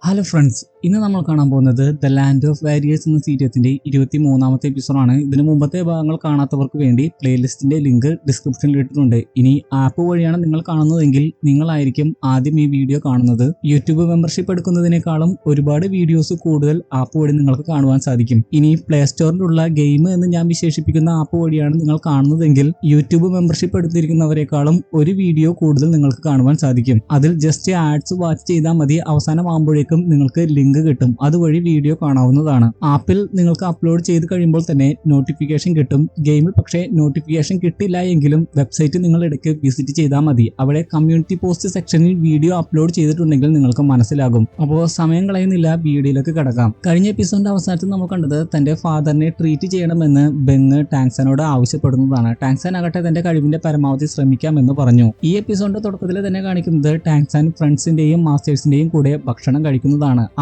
Hello friends, ഇന്ന് നമ്മൾ കാണാൻ പോകുന്നത് ദ ലാൻഡ് ഓഫ് വാരിയേഴ്സ് എന്ന സീരീസിന്റെ 23ാമത്തെ എപ്പിസോഡാണ്. ഇതിന് മുമ്പത്തെ ഭാഗങ്ങൾ കാണാത്തവർക്ക് വേണ്ടി പ്ലേലിസ്റ്റിന്റെ ലിങ്ക് ഡിസ്ക്രിപ്ഷനിൽ ഇട്ടിട്ടുണ്ട്. ഇനി ആപ്പ് വഴിയാണ് നിങ്ങൾ കാണുന്നതെങ്കിൽ നിങ്ങളായിരിക്കും ആദ്യം ഈ വീഡിയോ കാണുന്നത്. യൂട്യൂബ് മെമ്പർഷിപ്പ് എടുക്കുന്നതിനേക്കാളും ഒരുപാട് വീഡിയോസ് കൂടുതൽ ആപ്പ് വഴി നിങ്ങൾക്ക് കാണുവാൻ സാധിക്കും. ഇനി പ്ലേ സ്റ്റോറിലുള്ള ഗെയിം എന്ന് ഞാൻ വിശേഷിപ്പിക്കുന്ന ആപ്പ് വഴിയാണ് നിങ്ങൾ കാണുന്നതെങ്കിൽ യൂട്യൂബ് മെമ്പർഷിപ്പ് എടുത്തിരിക്കുന്നവരെക്കാളും ഒരു വീഡിയോ കൂടുതൽ നിങ്ങൾക്ക് കാണുവാൻ സാധിക്കും. അതിൽ ജസ്റ്റ് ആഡ്സ് വാച്ച് ചെയ്താൽ മതി. അവസാനമാകുമ്പോഴേക്കും നിങ്ങൾക്ക് ലിങ്ക് കിട്ടും. അതുവഴി വീഡിയോ കാണാവുന്നതാണ്. ആപ്പിൽ നിങ്ങൾക്ക് അപ്ലോഡ് ചെയ്ത് കഴിയുമ്പോൾ തന്നെ നോട്ടിഫിക്കേഷൻ കിട്ടും. ഗെയിമിൽ പക്ഷേ നോട്ടിഫിക്കേഷൻ കിട്ടില്ല എങ്കിലും വെബ്സൈറ്റ് നിങ്ങൾ ഇടയ്ക്ക് വിസിറ്റ് ചെയ്താൽ മതി. അവിടെ കമ്മ്യൂണിറ്റി പോസ്റ്റ് സെക്ഷനിൽ വീഡിയോ അപ്ലോഡ് ചെയ്തിട്ടുണ്ടെങ്കിൽ നിങ്ങൾക്ക് മനസ്സിലാകും. അപ്പോൾ സമയം കളയുന്നില്ല, വീഡിയോയിലേക്ക് കിടക്കാം. കഴിഞ്ഞ എപ്പിസോഡിന്റെ അവസാനത്തിൽ നമ്മൾ കണ്ടത് തന്റെ ഫാദറിനെ ട്രീറ്റ് ചെയ്യണമെന്ന് ബെങ് ടാങ്സനോട് ആവശ്യപ്പെടുന്നതാണ്. ടാങ്സൻ ആകട്ടെ തന്റെ കഴിവിന്റെ പരമാവധി ശ്രമിക്കാമെന്ന് പറഞ്ഞു. ഈ എപ്പിസോഡിന്റെ തുടക്കത്തിൽ തന്നെ കാണിക്കുന്നത് ടാങ്സൻ ഫ്രണ്ട്സിന്റെയും മാസ്റ്റേഴ്സിന്റെയും കൂടെ ഭക്ഷണം കഴിക്കുന്നതാണ്.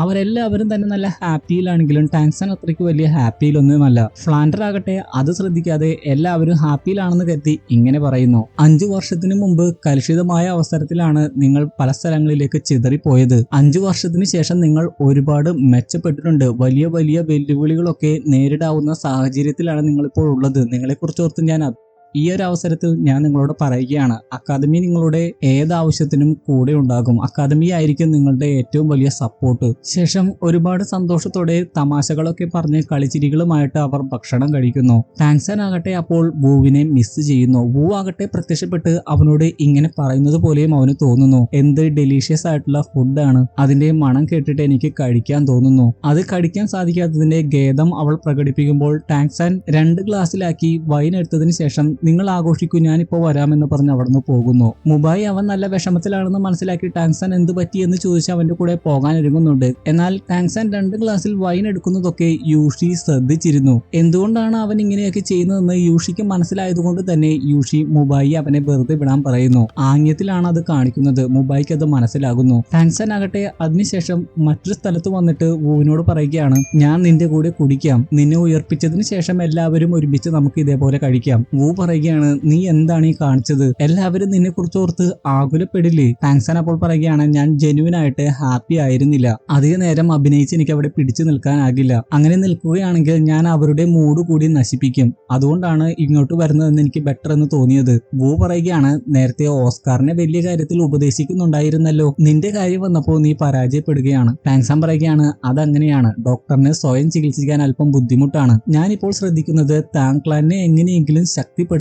അവരെല്ലാവരും തന്നെ നല്ല ഹാപ്പിയിലാണെങ്കിലും ടാങ്സൻ അത്രയ്ക്ക് വലിയ ഹാപ്പിയിലൊന്നുമല്ല. ഫ്ലാൻഡർ ആകട്ടെ അത് ശ്രദ്ധിക്കാതെ എല്ലാവരും ഹാപ്പിയിലാണെന്ന് കരുതി ഇങ്ങനെ പറയുന്നു: 5 വർഷത്തിന് മുമ്പ് കലുഷിതമായ അവസരത്തിലാണ് നിങ്ങൾ പല സ്ഥലങ്ങളിലേക്ക് ചിതറിപ്പോയത്. 5 വർഷത്തിന് ശേഷം നിങ്ങൾ ഒരുപാട് മെച്ചപ്പെട്ടിട്ടുണ്ട്. വലിയ വലിയ വെല്ലുവിളികളൊക്കെ നേരിടാവുന്ന സാഹചര്യത്തിലാണ് നിങ്ങളിപ്പോൾ ഉള്ളത്. നിങ്ങളെക്കുറിച്ച് ഓർത്ത് ഞാൻ ഈ ഒരു അവസരത്തിൽ ഞാൻ നിങ്ങളോട് പറയുകയാണ്, അക്കാദമി നിങ്ങളുടെ ഏതാവശ്യത്തിനും കൂടെ ഉണ്ടാകും. അക്കാദമി ആയിരിക്കും നിങ്ങളുടെ ഏറ്റവും വലിയ സപ്പോർട്ട്. ശേഷം ഒരുപാട് സന്തോഷത്തോടെ തമാശകളൊക്കെ പറഞ്ഞ് കളിച്ചിരികളുമായിട്ട് അവർ ഭക്ഷണം കഴിക്കുന്നു. ടാങ്സൻ ആകട്ടെ അപ്പോൾ വൂവിനെ മിസ് ചെയ്യുന്നു. വൂ ആകട്ടെ പ്രത്യക്ഷപ്പെട്ട് അവനോട് ഇങ്ങനെ പറയുന്നത് പോലെയും അവന് തോന്നുന്നു. എന്ത് ഡെലീഷ്യസ് ആയിട്ടുള്ള ഫുഡാണ്, അതിന്റെ മണം കേട്ടിട്ട് എനിക്ക് കഴിക്കാൻ തോന്നുന്നു. അത് കഴിക്കാൻ സാധിക്കാത്തതിന്റെ ഖേദം അവൾ പ്രകടിപ്പിക്കുമ്പോൾ ടാങ്സൻ 2 ഗ്ലാസ്സിലാക്കി വൈൻ എടുത്തതിന് ശേഷം നിങ്ങൾ ആഘോഷിക്കൂ, ഞാനിപ്പോ വരാമെന്ന് പറഞ്ഞ് അവിടുന്ന് പോകുന്നു. മുബായി അവൻ നല്ല വിഷമത്തിലാണെന്ന് മനസ്സിലാക്കി ടാങ്സൻ എന്ത് പറ്റി എന്ന് ചോദിച്ച് അവന്റെ കൂടെ പോകാൻ ഒരുങ്ങുന്നുണ്ട്. എന്നാൽ ടാങ്സൻ 2 ഗ്ലാസ്സിൽ വൈൻ എടുക്കുന്നതൊക്കെ യൂഷി ശ്രദ്ധിച്ചിരുന്നു. എന്തുകൊണ്ടാണ് അവൻ ഇങ്ങനെയൊക്കെ ചെയ്യുന്നതെന്ന് യൂഷിക്ക് മനസ്സിലായതുകൊണ്ട് തന്നെ യൂഷി മുബായി അവനെ വെറുതെ വിടാൻ പറയുന്നു. ആംഗ്യത്തിലാണ് അത് കാണിക്കുന്നത്. മുബായിക്ക് അത് മനസ്സിലാകുന്നു. ടാങ്സൻ ആകട്ടെ അതിനുശേഷം മറ്റൊരു സ്ഥലത്ത് വന്നിട്ട് വൂവിനോട് പറയുകയാണ്, ഞാൻ നിന്റെ കൂടെ കുടിക്കാം. നിന്നെ ഉയർപ്പിച്ചതിന് ശേഷം എല്ലാവരും ഒരുമിച്ച് നമുക്ക് ഇതേപോലെ കഴിക്കാം. വൂ പറയുകയാണ്, നീ എന്താണ് ഈ കാണിച്ചത്? എല്ലാവരും നിന്നെ കുറിച്ച് ഓർത്ത് ആകുലപ്പെടില്ലേ? ടാങ്സൻ അപ്പോൾ പറയുകയാണ്, ഞാൻ ജെന്യുവൻ ആയിട്ട് ഹാപ്പി ആയിരുന്നില്ല. അധിക നേരം അഭിനയിച്ച് എനിക്ക് അവിടെ പിടിച്ചു നിൽക്കാനാകില്ല. അങ്ങനെ നിൽക്കുകയാണെങ്കിൽ ഞാൻ അവരുടെ മൂഡ് കൂടി നശിപ്പിക്കും. അതുകൊണ്ടാണ് ഇങ്ങോട്ട് വരുന്നതെന്ന് എനിക്ക് ബെറ്റർ എന്ന് തോന്നിയത്. വൂ പറയുകയാണ്, നേരത്തെ ഓസ്കാറിനെ വലിയ കാര്യത്തിൽ ഉപദേശിക്കുന്നുണ്ടായിരുന്നല്ലോ, നിന്റെ കാര്യം വന്നപ്പോൾ നീ പരാജയപ്പെടുകയാണ്. ടാങ്സൻ പറയുകയാണ്, അതങ്ങനെയാണ്. ഡോക്ടറിനെ സ്വയം ചികിത്സിക്കാൻ അല്പം ബുദ്ധിമുട്ടാണ്. ഞാനിപ്പോൾ ശ്രദ്ധിക്കുന്നത് താങ്ക്ലാനെ എങ്ങനെയെങ്കിലും ശക്തിപ്പെടുത്തണം,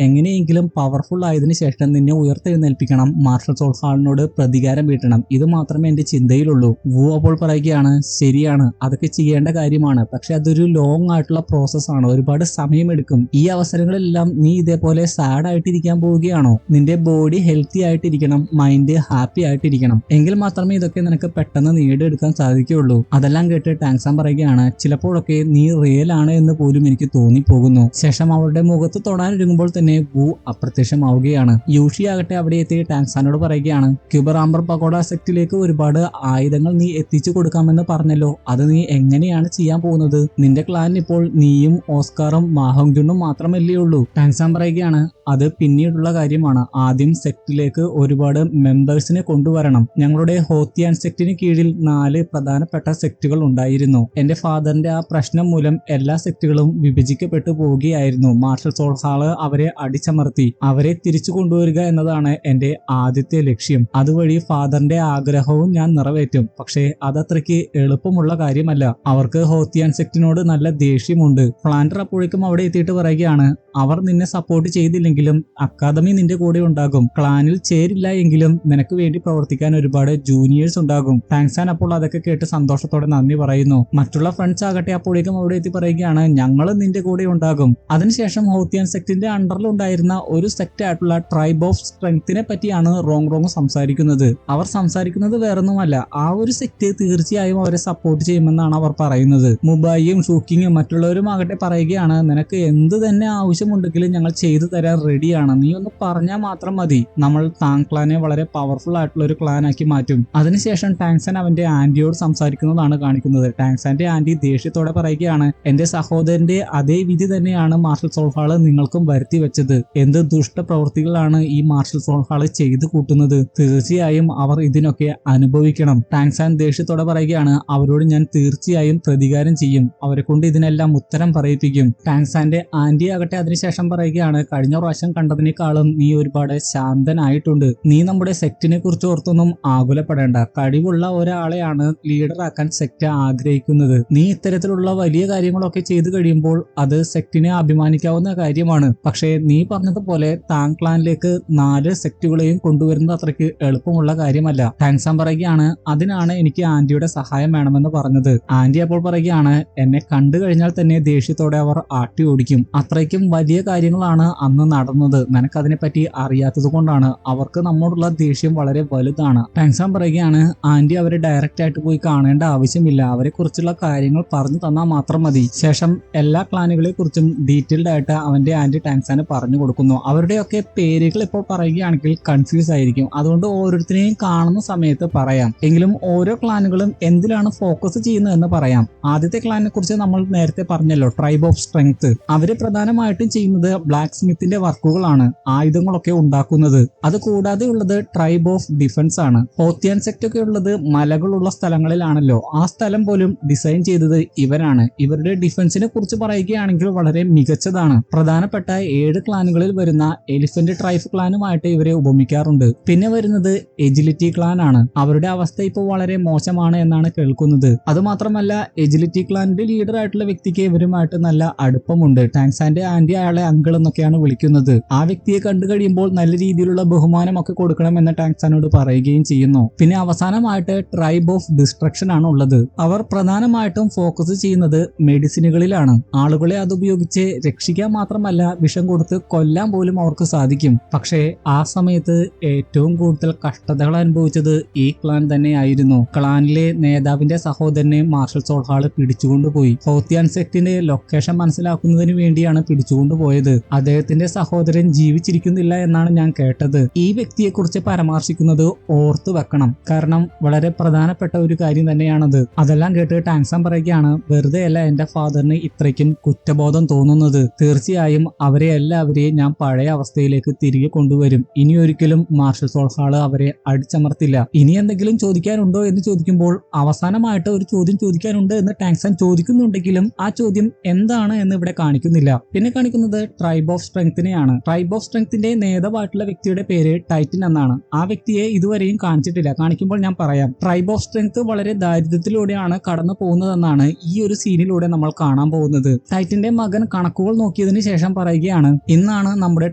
എങ്ങനെയെങ്കിലും പവർഫുൾ ആയതിനു ശേഷം നിന്നെ ഉയർത്തെഴുന്നേൽപ്പിക്കണം, മാർഷൽ സോൾ ഹാളിനോട് പ്രതികാരം വീട്ടണം. ഇത് മാത്രമേ എന്റെ ചിന്തയിലുള്ളൂ. വൂ അപ്പോൾ പറയുകയാണ്, ശരിയാണ്, അതൊക്കെ ചെയ്യേണ്ട കാര്യമാണ്. പക്ഷെ അതൊരു ലോങ് ആയിട്ടുള്ള പ്രോസസ്സാണ്, ഒരുപാട് സമയമെടുക്കും. ഈ അവസരങ്ങളെല്ലാം നീ ഇതേപോലെ സാഡ് ആയിട്ടിരിക്കാൻ പോവുകയാണോ? നിന്റെ ബോഡി ഹെൽത്തി ആയിട്ടിരിക്കണം, മൈൻഡ് ഹാപ്പി ആയിട്ടിരിക്കണം. എങ്കിൽ മാത്രമേ ഇതൊക്കെ നിനക്ക് പെട്ടെന്ന് നേടിയെടുക്കാൻ സാധിക്കുകയുള്ളൂ. അതെല്ലാം കേട്ട് ടാങ്സൻ പറയുകയാണ്, ചിലപ്പോഴൊക്കെ നീ റിയൽ ആണ് എന്ന് പോലും എനിക്ക് തോന്നിപ്പോകുന്നു. ശേഷം അവളുടെ മുഖത്ത് തൊടാനൊരുങ്ങുമ്പോൾ തന്നെ വൂ അപ്രത്യക്ഷമാവുകയാണ്. യൂഷി ആകട്ടെ അവിടെ എത്തി ടാങ്സനോട് പറയുകയാണ്, ക്യൂബർ ആംബർ പകോഡ സെക്റ്റിലേക്ക് ഒരുപാട് ആയുധങ്ങൾ നീ എത്തിച്ചു കൊടുക്കാമെന്ന് പറഞ്ഞല്ലോ, അത് നീ എങ്ങനെയാണ് ചെയ്യാൻ പോകുന്നത്? നിന്റെ ക്ലാനിൽ ഇപ്പോൾ നീയും ഓസ്കാറും മാഹോങ്ജുണും മാത്രമല്ലേ ഉള്ളൂ? ടാങ്സൻ പറയുകയാണ്, അത് പിന്നീടുള്ള കാര്യമാണ്. ആദ്യം സെക്റ്റിലേക്ക് ഒരുപാട് മെമ്പേഴ്സിനെ കൊണ്ടുവരണം. ഞങ്ങളുടെ ഹോത്തിയാൻ സെക്റ്റിന് കീഴിൽ 4 പ്രധാനപ്പെട്ട സെക്റ്റുകൾ ഉണ്ടായിരുന്നു. എന്റെ ഫാദറിന്റെ ആ പ്രശ്നം മൂലം എല്ലാ സെക്റ്റുകളും വിഭജിക്കപ്പെട്ടു പോവുകയായിരുന്നു. മാർഷൽ സോൾ ഹാള് അവരെ അടിച്ചമർത്തി. അവരെ തിരിച്ചു കൊണ്ടുവരിക എന്നതാണ് എന്റെ ആദ്യത്തെ ലക്ഷ്യം. അതുവഴി ഫാദറിന്റെ ആഗ്രഹവും ഞാൻ നിറവേറ്റും. പക്ഷേ അതത്രയ്ക്ക് എളുപ്പമുള്ള കാര്യമല്ല. അവർക്ക് ഹോത്തിയാൻ സെക്റ്റിനോട് നല്ല ദേഷ്യമുണ്ട്. ഫ്ലാൻഡർ അപ്പോഴേക്കും അവിടെ എത്തിയിട്ട് പറയുകയാണ്, അവർ നിന്നെ സപ്പോർട്ട് ചെയ്തില്ലെങ്കിലും അക്കാദമി നിന്റെ കൂടെ ഉണ്ടാകും. ക്ലാനിൽ ചേരില്ല എങ്കിലും നിനക്ക് വേണ്ടി പ്രവർത്തിക്കാൻ ഒരുപാട് ജൂനിയേഴ്സ് ഉണ്ടാകും. ടാങ്സൻ അപ്പോൾ അതൊക്കെ കേട്ട് സന്തോഷത്തോടെ നന്ദി പറയുന്നു. മറ്റുള്ള ഫ്രണ്ട്സ് ആകട്ടെ അപ്പോഴേക്കും അവിടെ എത്തി പറയുകയാണ്, ഞങ്ങളും നിന്റെ കൂടെ ഉണ്ടാകും. അതിനുശേഷം ഹോത്തിയാൻ സെക്റ്റിന്റെ അണ്ടറിൽ ഉണ്ടായിരുന്ന ഒരു സെക്റ്റ് ആയിട്ടുള്ള ട്രൈബ് ഓഫ് സ്ട്രെങ്ത്തിനെ പറ്റിയാണ് റോങ് സംസാരിക്കുന്നത്. അവർ സംസാരിക്കുന്നത് വേറൊന്നുമല്ല, ആ ഒരു സെക്റ്റ് തീർച്ചയായും അവരെ സപ്പോർട്ട് ചെയ്യുമെന്നാണ് അവർ പറയുന്നത്. മുബായിയും ഷൂക്കിങ്ങും മറ്റുള്ളവരും ആകട്ടെ പറയുകയാണ്, നിനക്ക് എന്ത് തന്നെ ആവശ്യമുണ്ടെങ്കിലും ഞങ്ങൾ ചെയ്തു തരാൻ റെഡിയാണ്. നീ ഒന്ന് പറഞ്ഞാൽ മാത്രം മതി. നമ്മൾ താങ്ക്ലാനെ വളരെ പവർഫുൾ ആയിട്ടുള്ള ഒരു ക്ലാൻ ആക്കി മാറ്റും. അതിനുശേഷം ടാങ്സൻ അവന്റെ ആന്റിയോട് സംസാരിക്കുന്നതാണ് കാണിക്കുന്നത്. ടാങ്സന്റെ ആന്റി ദേഷ്യത്തോടെ പറയുകയാണ്, എന്റെ സഹോദരന്റെ അതേ വിധി തന്നെയാണ് മാർഷൽ സോൾ ഹാള് നിങ്ങൾക്കും വരുത്തി വെച്ചത്? എന്ത് ദുഷ്ടപ്രവൃത്തികളാണ് ഈ മാർഷൽ സോൾഹാള് ചെയ്തു കൂട്ടുന്നത്? തീർച്ചയായും അവർ ഇതിനൊക്കെ അനുഭവിക്കണം. ടാങ്സാൻ ദേഷ്യത്തോടെ പറയുകയാണ്, അവരോട് ഞാൻ തീർച്ചയായും പ്രതികാരം ചെയ്യും, അവരെ കൊണ്ട് ഇതിനെല്ലാം ഉത്തരം പറയിപ്പിക്കും. ടാങ്സാന്റെ ആന്റി ആകട്ടെ അതിനുശേഷം പറയുകയാണ്, കഴിഞ്ഞ പ്രാവശ്യം കണ്ടതിനേക്കാളും നീ ഒരുപാട് ശാന്തനായിട്ടുണ്ട്. നീ നമ്മുടെ സെക്റ്റിനെ കുറിച്ച് ഓർത്തൊന്നും ആകുലപ്പെടേണ്ട. കഴിവുള്ള ഒരാളെയാണ് ലീഡറാക്കാൻ സെക്റ്റ് ആഗ്രഹിക്കുന്നത്. നീ ഇത്തരത്തിലുള്ള വലിയ കാര്യങ്ങളൊക്കെ ചെയ്തു കഴിയുമ്പോൾ അത് സെക്റ്റിനെ അഭിമാനിക്കാവുന്ന കാര്യമാണ്. പക്ഷേ നീ പറഞ്ഞതുപോലെ താങ് ക്ലാനിലേക്ക് 4 സെക്റ്റുകളെയും കൊണ്ടുവരുന്നത് അത്രയ്ക്ക് എളുപ്പമുള്ള കാര്യമല്ല. ടാങ്സാൻ പറയുകയാണ്, അതിനാണ് എനിക്ക് ആന്റിയുടെ സഹായം വേണമെന്ന് പറഞ്ഞത്. ആന്റി അപ്പോൾ പറയുകയാണ്, എന്നെ കണ്ടു കഴിഞ്ഞാൽ തന്നെ ദേഷ്യത്തോടെ അവർ ആട്ടി ഓടിക്കും. അത്രയ്ക്കും വലിയ കാര്യങ്ങളാണ് അന്ന് നടന്നത്. നിനക്കതിനെപ്പറ്റി അറിയാത്തത് കൊണ്ടാണ്. അവർക്ക് നമ്മോടുള്ള ദേഷ്യം വളരെ വലുതാണ്. ടാങ്സാൻ പറയുകയാണ്, ആന്റി അവരെ ഡയറക്റ്റ് ആയിട്ട് പോയി കാണേണ്ട ആവശ്യമില്ല, അവരെ കുറിച്ചുള്ള കാര്യങ്ങൾ പറഞ്ഞു തന്നാൽ മാത്രം മതി. ശേഷം എല്ലാ ക്ലാനുകളെ കുറിച്ചും ഡീറ്റെയിൽഡ് ആയിട്ട് അവന്റെ ആന്റി ടാങ്സാന് പറഞ്ഞു കൊടുക്കുന്നു. അവരുടെയൊക്കെ പേരുകൾ ഇപ്പോൾ പറയുകയാണെങ്കിൽ കൺഫ്യൂസ് ആയിരിക്കും. അതുകൊണ്ട് ഓരോരുത്തരെയും കാണുന്ന സമയത്ത് പറയാം. എങ്കിലും ഓരോ ക്ലാനുകളും എന്തിലാണ് ഫോക്കസ് ചെയ്യുന്നത് എന്ന് പറയാം. ആദ്യത്തെ ക്ലാനിനെ കുറിച്ച് നമ്മൾ നേരത്തെ പറഞ്ഞല്ലോ, ട്രൈബ് ഓഫ് സ്ട്രെങ്ത്. അവര് പ്രധാനമായിട്ടും ചെയ്യുന്നത് ബ്ലാക്ക് സ്മിത്തിന്റെ വർക്കുകളാണ്, ആയുധങ്ങളൊക്കെ ഉണ്ടാക്കുന്നത്. അത് കൂടാതെ ഉള്ളത് ട്രൈബ് ഓഫ് ഡിഫൻസ് ആണ്. ഹോത്തിയാൻ സെക്ട് ഒക്കെ ഉള്ളത് മലകളുള്ള സ്ഥലങ്ങളിലാണല്ലോ. ആ സ്ഥലം പോലും ഡിസൈൻ ചെയ്തത് ഇവരാണ്. ഇവരുടെ ഡിഫൻസിനെ കുറിച്ച് പറയുകയാണെങ്കിൽ വളരെ മികച്ചതാണ്. പ്രധാനപ്പെട്ട 7 ക്ലാനുകളിൽ വരുന്ന എലിഫന്റ് ട്രൈബ് ക്ലാനുമായിട്ട് ഇവരെ ഉപമിക്കാറുണ്ട്. പിന്നെ വരുന്നത് എജിലിറ്റി ക്ലാൻ ആണ്. അവരുടെ അവസ്ഥ ഇപ്പോൾ വളരെ മോശമാണ് എന്നാണ് കേൾക്കുന്നത്. അതുമാത്രമല്ല എജിലിറ്റി ക്ലാനിന്റെ ലീഡർ ആയിട്ടുള്ള വ്യക്തിക്ക് ഇവരുമായിട്ട് നല്ല അടുപ്പമുണ്ട്. ടാങ്സാന്റെ ആന്റി അയാളെ അങ്കിൾ എന്നൊക്കെയാണ് വിളിക്കുന്നത്. ആ വ്യക്തിയെ കണ്ടു കഴിയുമ്പോൾ നല്ല രീതിയിലുള്ള ബഹുമാനമൊക്കെ കൊടുക്കണം എന്ന് ടാങ്സാനോട് പറയുകയും ചെയ്യുന്നു. പിന്നെ അവസാനമായിട്ട് ട്രൈബ് ഓഫ് ഡിസ്ട്രക്ഷൻ ആണ് ഉള്ളത്. അവർ പ്രധാനമായിട്ടും ഫോക്കസ് ചെയ്യുന്നത് മെഡിസിനുകളിലാണ്. ആളുകളെ അതുപയോഗിച്ച് രക്ഷിക്കാൻ മാത്രമല്ല വിഷം കൊടുത്ത് കൊല്ലാൻ പോലും അവർക്ക് സാധിക്കും. പക്ഷേ ആ സമയത്ത് ഏറ്റവും കൂടുതൽ കഷ്ടതകൾ അനുഭവിച്ചത് ഈ ക്ലാൻ തന്നെയായിരുന്നു. ക്ലാനിലെ നേതാവിന്റെ സഹോദരനെ മാർഷൽ സോൾഹാള് പിടിച്ചുകൊണ്ടുപോയി. ഹോത്തിയാൻ സെക്റ്റിന്റെ ലൊക്കേഷൻ മനസ്സിലാക്കുന്നതിന് വേണ്ടിയാണ് പിടിച്ചുകൊണ്ടുപോയത്. അദ്ദേഹത്തിന്റെ സഹോദരൻ ജീവിച്ചിരിക്കുന്നില്ല എന്നാണ് ഞാൻ കേട്ടത്. ഈ വ്യക്തിയെ കുറിച്ച് പരാമർശിക്കുന്നത് ഓർത്തു വെക്കണം, കാരണം വളരെ പ്രധാനപ്പെട്ട ഒരു കാര്യം തന്നെയാണത്. അതെല്ലാം കേട്ട് ടാങ്സാൻ പറയുകയാണ്, വെറുതെ അല്ല എന്റെ ഫാദറിന് ഇത്രയ്ക്കും കുറ്റബോധം തോന്നുന്നത്. തീർച്ചയായും അവരെ എല്ലാവരെയും ഞാൻ പഴയ അവസ്ഥയിലേക്ക് തിരികെ കൊണ്ടുവരും. ഇനി ഒരിക്കലും മാർഷൽ സോൾഹാള് അവരെ അടിച്ചമർത്തില്ല. ഇനി എന്തെങ്കിലും ചോദിക്കാനുണ്ടോ എന്ന് ചോദിക്കുമ്പോൾ അവസാനമായിട്ട് ഒരു ചോദ്യം ചോദിക്കാനുണ്ട് എന്ന് ടാങ്സാൻ ചോദിക്കുന്നുണ്ടെങ്കിലും ആ ചോദ്യം എന്താണ് എന്ന് ഇവിടെ കാണിക്കുന്നില്ല. പിന്നെ കാണിക്കുന്നത് ട്രൈബ് ഓഫ് സ്ട്രെങ്ത്തിനെയാണ്. ട്രൈബ് ഓഫ് സ്ട്രെങ്ത്തിന്റെ നേതാവായിട്ടുള്ള വ്യക്തിയുടെ പേര് ടൈറ്റൻ എന്നാണ്. ആ വ്യക്തിയെ ഇതുവരെയും കാണിച്ചിട്ടില്ല. കാണിക്കുമ്പോൾ ഞാൻ പറയാം. ട്രൈബ് ഓഫ് സ്ട്രെങ്ത് വളരെ ദാരിദ്ര്യത്തിലൂടെയാണ് കടന്നു പോകുന്നതെന്നാണ് ഈ ഒരു സീനിലൂടെ നമ്മൾ കാണാൻ പോകുന്നത്. ടൈറ്റന്റെ മകൻ കണക്കുകൾ നോക്കിയതിനു ശേഷം പറയുകയാണ്, ഇന്നാണ് നമ്മുടെ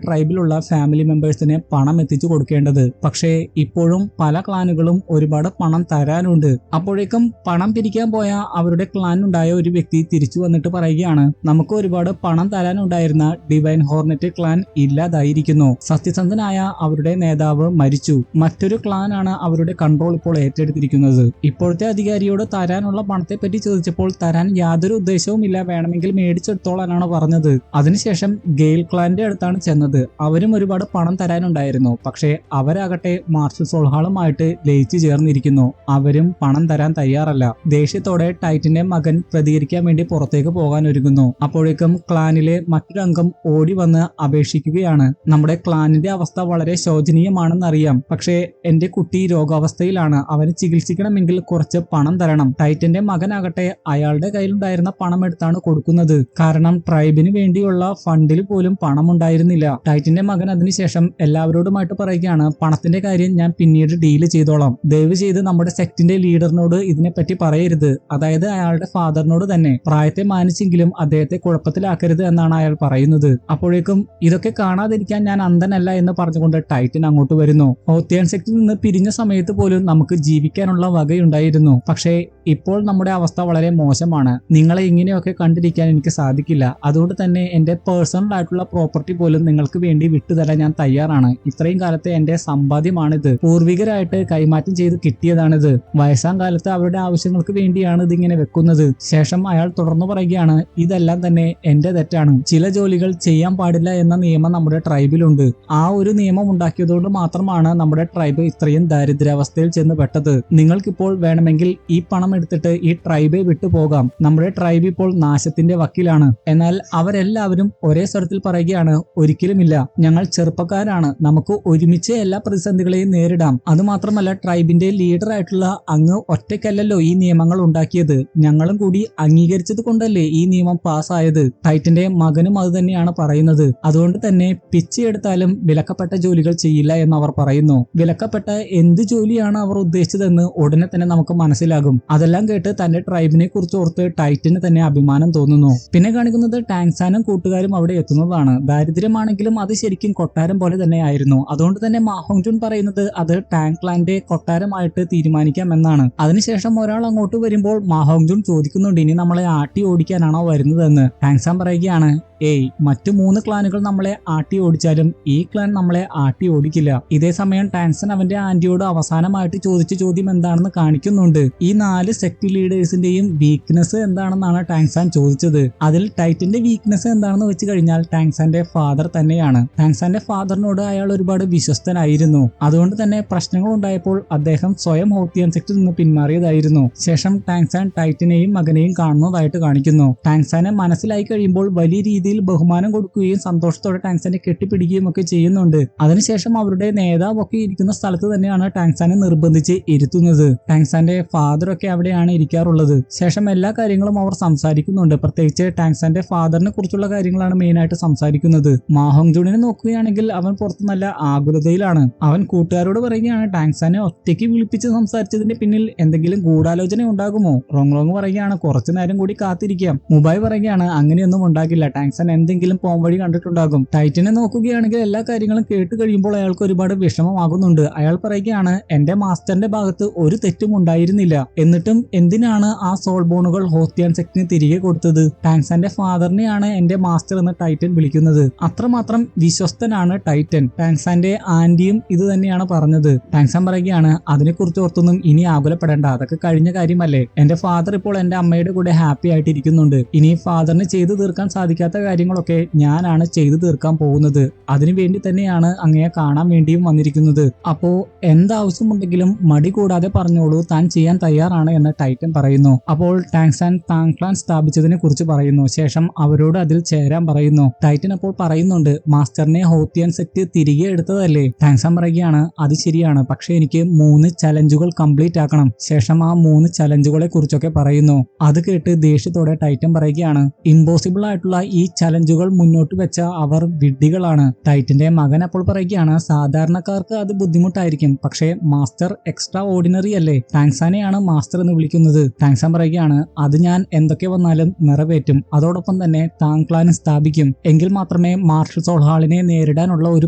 ട്രൈബിലുള്ള ഫാമിലി മെമ്പേഴ്സിന് പണം എത്തിച്ചു കൊടുക്കേണ്ടത്. പക്ഷേ ഇപ്പോഴും പല ക്ലാനുകളും ഒരുപാട് പണം തരാനുണ്ട്. അപ്പോഴേക്കും പണം പിരിക്കാൻ പോയ അവരുടെ ക്ലാനുണ്ടായ ഒരു വ്യക്തി തിരിച്ചു വന്നിട്ട് പറയുകയാണ്, നമുക്ക് ഒരുപാട് പണം തരാനുണ്ടായിരുന്ന ഡിവൈൻ ഹോർനെറ്റ് ക്ലാൻ ഇല്ലാതായിരിക്കുന്നു. സത്യസന്ധനായ അവരുടെ നേതാവ് മരിച്ചു. മറ്റൊരു ക്ലാനാണ് അവരുടെ കൺട്രോൾ ഇപ്പോൾ ഏറ്റെടുത്തിരിക്കുന്നത്. ഇപ്പോഴത്തെ അധികാരിയോട് തരാനുള്ള പണത്തെ പറ്റി ചോദിച്ചപ്പോൾ തരാൻ യാതൊരു ഉദ്ദേശവുമില്ല, വേണമെങ്കിൽ മേടിച്ചെടുത്തോളാനാണ് പറഞ്ഞത്. അതിനുശേഷം ഗെയിൽ ക്ലാന്റെ അടുത്താണ് ചെന്നത്. അവരും ഒരുപാട് പണം തരാനുണ്ടായിരുന്നു. പക്ഷേ അവരാകട്ടെ മാർഷൽ സോൾഹാളുമായിട്ട് ലയിച്ചു ചേർന്നിരിക്കുന്നു. അവരും പണം തരാൻ തയ്യാറല്ല. ദേഷ്യത്തോടെ ടൈറ്റന്റെ മകൻ പ്രതികരിക്കാൻ വേണ്ടി പുറത്തേക്ക് പോകാൻ ഒരുങ്ങുന്നു. അപ്പോഴേക്കും ക്ലാനിലെ മറ്റൊരു അംഗം ഓടി വന്ന് അപേക്ഷിക്കുകയാണ്, നമ്മുടെ ക്ലാനിന്റെ അവസ്ഥ വളരെ ശോചനീയമാണെന്നറിയാം, പക്ഷേ എന്റെ കുട്ടി രോഗാവസ്ഥയിലാണ്, അവന് ചികിത്സിക്കണമെങ്കിൽ കുറച്ച് പണം തരണം. ടൈറ്റന്റെ മകനാകട്ടെ അയാളുടെ കയ്യിലുണ്ടായിരുന്ന പണം എടുത്താണ് കൊടുക്കുന്നത്. കാരണം ട്രൈബിന് വേണ്ടിയുള്ള ഫണ്ടിൽ പോലും പണം ഉണ്ടായിരുന്നില്ല. ടൈറ്റന്റെ മകൻ അതിനുശേഷം എല്ലാവരോടുമായിട്ട് പറയുകയാണ്, പണത്തിന്റെ കാര്യം ഞാൻ പിന്നീട് ഡീല് ചെയ്തോളാം. ദയവ് ചെയ്ത് നമ്മുടെ സെക്റ്റിന്റെ ലീഡറിനോട് ഇതിനെപ്പറ്റി പറയരുത്, അതായത് അയാളുടെ ഫാദറിനോട് തന്നെ. പ്രായത്തെ മാനിച്ചെങ്കിലും അദ്ദേഹത്തെ കുഴപ്പത്തിലാക്കരുത് എന്നാണ് അയാൾ പറയുന്നത്. അപ്പോഴേക്കും ഇതൊക്കെ കാണാതിരിക്കാൻ ഞാൻ അന്ധനല്ല എന്ന് പറഞ്ഞുകൊണ്ട് ടൈറ്റൻ അങ്ങോട്ട് വരുന്നു. ഹോത്തിയാൻ സെക്റ്റിൽ നിന്ന് പിരിഞ്ഞ സമയത്ത് പോലും നമുക്ക് ജീവിക്കാനുള്ള വകയുണ്ടായിരുന്നു. പക്ഷേ ഇപ്പോൾ നമ്മുടെ അവസ്ഥ വളരെ മോശമാണ്. നിങ്ങളെ ഇങ്ങനെയൊക്കെ കണ്ടിരിക്കാൻ എനിക്ക് സാധിക്കില്ല. അതുകൊണ്ട് തന്നെ എന്റെ പേഴ്സണൽ ആയിട്ടുള്ള പ്രോപ്പർട്ടി പോലും നിങ്ങൾക്ക് വേണ്ടി വിട്ടുതരാൻ ഞാൻ തയ്യാറാണ്. ഇത്രയും കാലത്തെ എന്റെ സമ്പാദ്യമാണിത്. പൂർവികരായിട്ട് കൈമാറ്റം ചെയ്ത് കിട്ടിയതാണിത്. വയസ്സാം കാലത്ത് അവരുടെ ആവശ്യങ്ങൾക്ക് വേണ്ടിയാണ് ഇതിങ്ങനെ വെക്കുന്നത്. ശേഷം അയാൾ തുടർന്ന് പറയുകയാണ്, ഇതെല്ലാം തന്നെ എന്റെ തെറ്റാണ്. ചില ജോലികൾ ചെയ്യാൻ പാടില്ല എന്ന നിയമം നമ്മുടെ ട്രൈബിലുണ്ട്. ആ ഒരു നിയമം ഉണ്ടാക്കിയതുകൊണ്ട് മാത്രമാണ് നമ്മുടെ ട്രൈബ് ഇത്രയും ദാരിദ്ര്യാവസ്ഥയിൽ ചെന്ന് പെട്ടത്. നിങ്ങൾക്കിപ്പോൾ വേണമെങ്കിൽ ഈ പണം എടുത്തിട്ട് ഈ ട്രൈബെ വിട്ടു പോകാം. നമ്മുടെ ട്രൈബ് ഇപ്പോൾ നാശത്തിന്റെ വക്കിലാണ്. എന്നാൽ അവരെല്ലാവരും ഒരേ സ്വരത്തിൽ സ്വരത്തിൽ പറയുകയാണ്, ഒരിക്കലുമില്ല, ഞങ്ങൾ ചെറുപ്പക്കാരാണ്, നമുക്ക് ഒരുമിച്ച് എല്ലാ പ്രതിസന്ധികളെയും നേരിടാം. അതുമാത്രമല്ല, ട്രൈബിന്റെ ലീഡർ ആയിട്ടുള്ള അങ്ങ് ഒറ്റയ്ക്കല്ലല്ലോ ഈ നിയമങ്ങൾ ഉണ്ടാക്കിയത്, ഞങ്ങളും കൂടി അംഗീകരിച്ചത് കൊണ്ടല്ലേ ഈ നിയമം പാസ്സായത്. ടൈറ്റന്റെ മകനും അത് തന്നെയാണ് പറയുന്നത്. അതുകൊണ്ട് തന്നെ പിച്ചെടുത്താലും വിലക്കപ്പെട്ട ജോലികൾ ചെയ്യില്ല എന്ന് അവർ പറയുന്നു. വിലക്കപ്പെട്ട എന്ത് ജോലിയാണ് അവർ ഉദ്ദേശിച്ചതെന്ന് ഉടനെ തന്നെ നമുക്ക് മനസ്സിലാകും. അതെല്ലാം കേട്ട് തന്റെ ട്രൈബിനെ കുറിച്ച് ഓർത്ത് ടൈറ്റന് തന്നെ അഭിമാനം തോന്നുന്നു. പിന്നെ കാണിക്കുന്നത് ടാങ്സാനും കൂട്ടുകാരും അവിടെ എത്തുന്നതാണ്. ദാരിദ്ര്യമാണെങ്കിലും അത് ശരിക്കും കൊട്ടാരം പോലെ തന്നെ ആയിരുന്നു. അതുകൊണ്ട് തന്നെ മാ ഹോങ്ജുൻ പറയുന്നത് അത് ടാങ്ക്ലാൻഡിന്റെ കൊട്ടാരമായിട്ട് തീരുമാനിക്കാം എന്നാണ്. അതിനുശേഷം ഒരാൾ അങ്ങോട്ട് വരുമ്പോൾ മാ ഹോങ്ജുൻ ചോദിക്കുന്നുണ്ട്, ഇനി നമ്മളെ ആട്ടി ഓടിക്കാനാണോ വരുന്നതെന്ന്. ടാങ്സാൻ പറയുകയാണ്, ഏയ്, മറ്റു 3 ക്ലാനുകൾ നമ്മളെ ആട്ടി ഓടിച്ചാലും ഈ ക്ലാൻ നമ്മളെ ആട്ടി ഓടിക്കില്ല. ഇതേ സമയം ടാങ്സൺ അവന്റെ ആന്റിയോട് അവസാനമായിട്ട് ചോദിച്ച ചോദ്യം എന്താണെന്ന് കാണിക്കുന്നുണ്ട്. ഈ 4 സെക്ട് ലീഡേഴ്സിന്റെയും വീക്ക്നെസ് എന്താണെന്നാണ് ടാങ്സാൻ ചോദിച്ചത്. അതിൽ ടൈറ്റന്റെ വീക്ക്നെസ് എന്താണെന്ന് വെച്ച് കഴിഞ്ഞാൽ ടാങ്സാന്റെ ഫാദർ തന്നെയാണ്. ടാങ്സാന്റെ ഫാദറിനോട് അയാൾ ഒരുപാട് വിശ്വസ്തനായിരുന്നു. അതുകൊണ്ട് തന്നെ പ്രശ്നങ്ങൾ ഉണ്ടായപ്പോൾ അദ്ദേഹം സ്വയം ഹോത്തിയാൻ സെക്റ്റിൽ നിന്ന് പിന്മാറിയതായിരുന്നു. ശേഷം ടാങ്സാൻ ടൈറ്റനെയും മകനെയും കാണുന്നതായിട്ട് കാണിക്കുന്നു. ടാങ്സാനെ മനസ്സിലായി കഴിയുമ്പോൾ വലിയ രീതിയിൽ ബഹുമാനം കൊടുക്കുകയും സന്തോഷത്തോടെ ടാങ്സാനെ കെട്ടിപ്പിടിക്കുകയും ഒക്കെ ചെയ്യുന്നുണ്ട്. അതിനുശേഷം അവരുടെ നേതാവൊക്കെ ഇരിക്കുന്ന സ്ഥലത്ത് തന്നെയാണ് ടാങ്സാനെ നിർബന്ധിച്ച് ഇരുത്തുന്നത്. ടാങ്സാന്റെ ഫാദറൊക്കെ അവിടെയാണ് ഇരിക്കാറുള്ളത്. ശേഷം എല്ലാ കാര്യങ്ങളും അവർ സംസാരിക്കുന്നുണ്ട്. പ്രത്യേകിച്ച് ടാങ്സാന്റെ ഫാദറിനെ കുറിച്ചുള്ള കാര്യങ്ങളാണ് മെയിനായിട്ട് സംസാരിക്കുന്നത്. മാ ഹോങ്ജുണിനെ നോക്കുകയാണെങ്കിൽ അവൻ പുറത്ത് നല്ല ആകുലതയിലാണ്. അവൻ കൂട്ടുകാരോട് പറയുകയാണ്, ടാങ്സാനെ ഒറ്റയ്ക്ക് വിളിപ്പിച്ച് സംസാരിച്ചതിന്റെ പിന്നിൽ എന്തെങ്കിലും ഗൂഢാലോചന ഉണ്ടാകുമോ? റോങ് പറയുകയാണ്, കുറച്ചു നേരം കൂടി കാത്തിരിക്കാം. മുബായ് പറയുകയാണ്, അങ്ങനെയൊന്നും ഉണ്ടാകില്ല, ടാങ്സാൻ എന്തെങ്കിലും പോംവഴി കണ്ടിട്ടുണ്ടാകും. ടൈറ്റനെ നോക്കുകയാണെങ്കിൽ എല്ലാ കാര്യങ്ങളും കേട്ട് കഴിയുമ്പോൾ അയാൾക്ക് ഒരുപാട് വിഷമമാകുന്നുണ്ട്. അയാൾ പറയുകയാണ്, എന്റെ മാസ്റ്ററിന്റെ ഭാഗത്ത് ഒരു തെറ്റും ഉണ്ടായിരുന്നില്ല, എന്നിട്ടും എന്തിനാണ് ആ സോൾ ബോണുകൾ ഹോത്തിയാൻ സെക്റ്റിന് തിരികെ കൊടുത്തത്? ടാങ്സാന്റെ ഫാദറിനെയാണ് എന്റെ മാസ്റ്റർ എന്ന് ടൈറ്റൻ വിളിക്കുന്നത്. അത്രമാത്രം വിശ്വസ്തനാണ് ടൈറ്റൻ. ടാങ്സാന്റെ ആന്റിയും ഇത് തന്നെയാണ് പറഞ്ഞത്. ടാങ്സാൻ പറയുകയാണ്, അതിനെക്കുറിച്ച് ഓർത്തൊന്നും ഇനി ആകുലപ്പെടേണ്ട, അതൊക്കെ കഴിഞ്ഞ കാര്യമല്ലേ. എന്റെ ഫാദർ ഇപ്പോൾ എന്റെ അമ്മയുടെ കൂടെ ഹാപ്പി ആയിട്ടിരിക്കുന്നുണ്ട്. ഇനി ഫാദറിന് ചെയ്തു തീർക്കാൻ സാധിക്കാത്ത കാര്യങ്ങളൊക്കെ ഞാനാണ് ചെയ്തു തീർക്കാൻ പോകുന്നത്. അതിനുവേണ്ടി തന്നെയാണ് അങ്ങയെ കാണാൻ വേണ്ടിയും വന്നിരിക്കുന്നത്. അപ്പോ എന്താവശ്യമുണ്ടെങ്കിലും മടി കൂടാതെ പറഞ്ഞോളൂ, താൻ ചെയ്യാൻ തയ്യാറാണ് എന്ന് ടൈറ്റൻ പറയുന്നു. അപ്പോൾ ടാങ്സാൻ താങ്ക്ലാൻ സ്ഥാപിച്ചതിനെ കുറിച്ച് പറയുന്നു. ശേഷം അവരോട് അതിൽ ചേരാൻ പറയുന്നു. ടൈറ്റൻ അപ്പോൾ പറയുന്നുണ്ട്, മാസ്റ്ററിനെ ഹോത്തിയാൻ സെക്റ്റ് തിരികെ എടുത്തതല്ലേ? ടാങ്സാൻ പറയുകയാണ്, അത് ശരിയാണ്, പക്ഷെ എനിക്ക് 3 ചലഞ്ചുകൾ കംപ്ലീറ്റ് ആക്കണം. ശേഷം ആ 3 ചലഞ്ചുകളെ കുറിച്ചൊക്കെ പറയുന്നു. അത് കേട്ട് ദേഷ്യത്തോടെ ടൈറ്റൻ പറയുകയാണ്, ഇമ്പോസിബിൾ ആയിട്ടുള്ള ഈ ചലഞ്ചുകൾ മുന്നോട്ട് വെച്ച അവർ വിഡ്ഢികളാണ്. ടൈറ്റന്റെ മകൻ അപ്പോൾ പറയുകയാണ്, സാധാരണക്കാർക്ക് അത് ബുദ്ധിമുട്ടായിരിക്കും, പക്ഷേ മാസ്റ്റർ എക്സ്ട്രാ ഓർഡിനറി അല്ലേ, ടാങ്സാനെയാണ് മാസ്റ്റർ എന്ന് വിളിക്കുന്നത്. ടാങ്സാൻ പറയുകയാണ്, അത് ഞാൻ എന്തൊക്കെ വന്നാലും നിറവേറ്റും, അതോടൊപ്പം തന്നെ താങ്ക്ലാനും സ്ഥാപിക്കും, എങ്കിൽ മാത്രമേ മാർഷൽ സോൾ ഹാളിനെ നേരിടാനുള്ള ഒരു